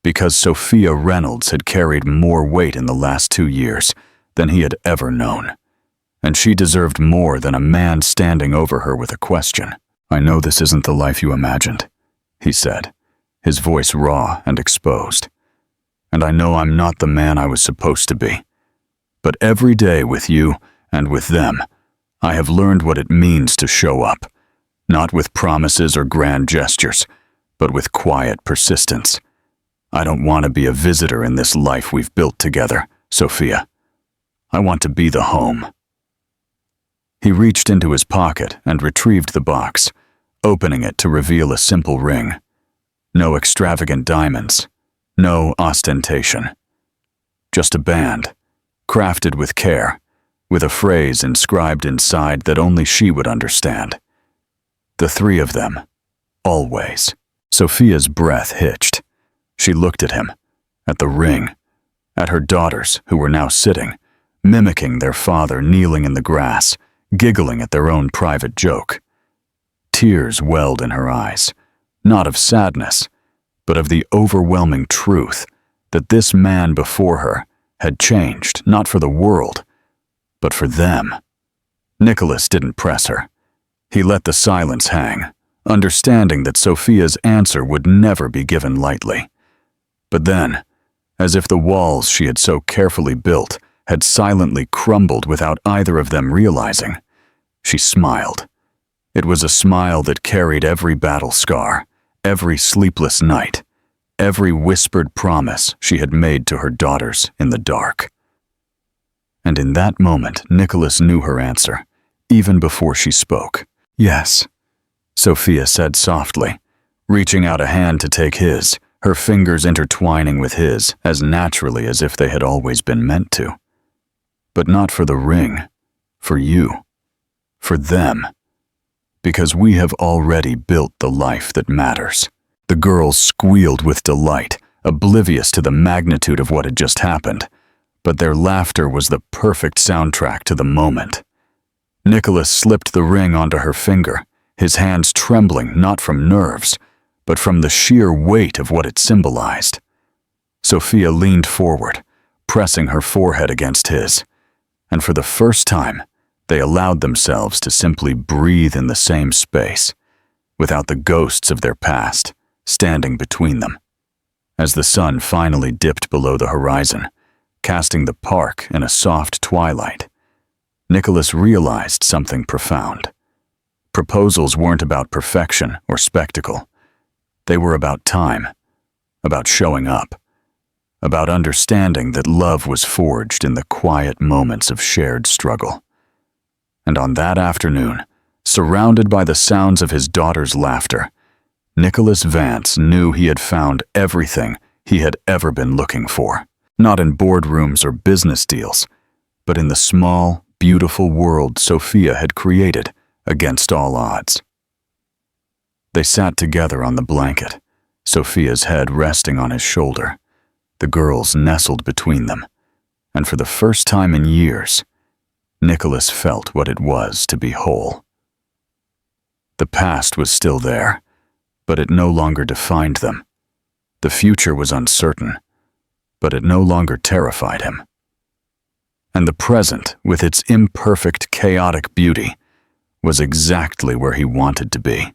Because Sophia Reynolds had carried more weight in the last 2 years than he had ever known, and she deserved more than a man standing over her with a question. "I know this isn't the life you imagined," he said, his voice raw and exposed. "And I know I'm not the man I was supposed to be. But every day with you and with them, I have learned what it means to show up, not with promises or grand gestures, but with quiet persistence. I don't want to be a visitor in this life we've built together, Sophia. I want to be the home." He reached into his pocket and retrieved the box, opening it to reveal a simple ring. No extravagant diamonds, no ostentation. Just a band, crafted with care, with a phrase inscribed inside that only she would understand. The 3 of them, always. Sophia's breath hitched. She looked at him, at the ring, at her daughters who were now sitting, mimicking their father kneeling in the grass, giggling at their own private joke. Tears welled in her eyes, not of sadness, but of the overwhelming truth that this man before her had changed, not for the world, but for them. Nicholas didn't press her. He let the silence hang, understanding that Sophia's answer would never be given lightly. But then, as if the walls she had so carefully built had silently crumbled without either of them realizing, she smiled. It was a smile that carried every battle scar, every sleepless night, every whispered promise she had made to her daughters in the dark. And in that moment, Nicholas knew her answer, even before she spoke. "Yes," Sophia said softly, reaching out a hand to take his, her fingers intertwining with his as naturally as if they had always been meant to. "But not for the ring, for you, for them. Because we have already built the life that matters." The girls squealed with delight, oblivious to the magnitude of what had just happened, but their laughter was the perfect soundtrack to the moment. Nicholas slipped the ring onto her finger, his hands trembling not from nerves, but from the sheer weight of what it symbolized. Sophia leaned forward, pressing her forehead against his, and for the first time, they allowed themselves to simply breathe in the same space, without the ghosts of their past standing between them. As the sun finally dipped below the horizon, casting the park in a soft twilight, Nicholas realized something profound. Proposals weren't about perfection or spectacle. They were about time, about showing up, about understanding that love was forged in the quiet moments of shared struggle. And on that afternoon, surrounded by the sounds of his daughter's laughter, Nicholas Vance knew he had found everything he had ever been looking for, not in boardrooms or business deals, but in the small, beautiful world Sophia had created against all odds. They sat together on the blanket, Sophia's head resting on his shoulder, the girls nestled between them, and for the first time in years, Nicholas felt what it was to be whole. The past was still there, but it no longer defined them. The future was uncertain, but it no longer terrified him. And the present, with its imperfect, chaotic beauty, was exactly where he wanted to be.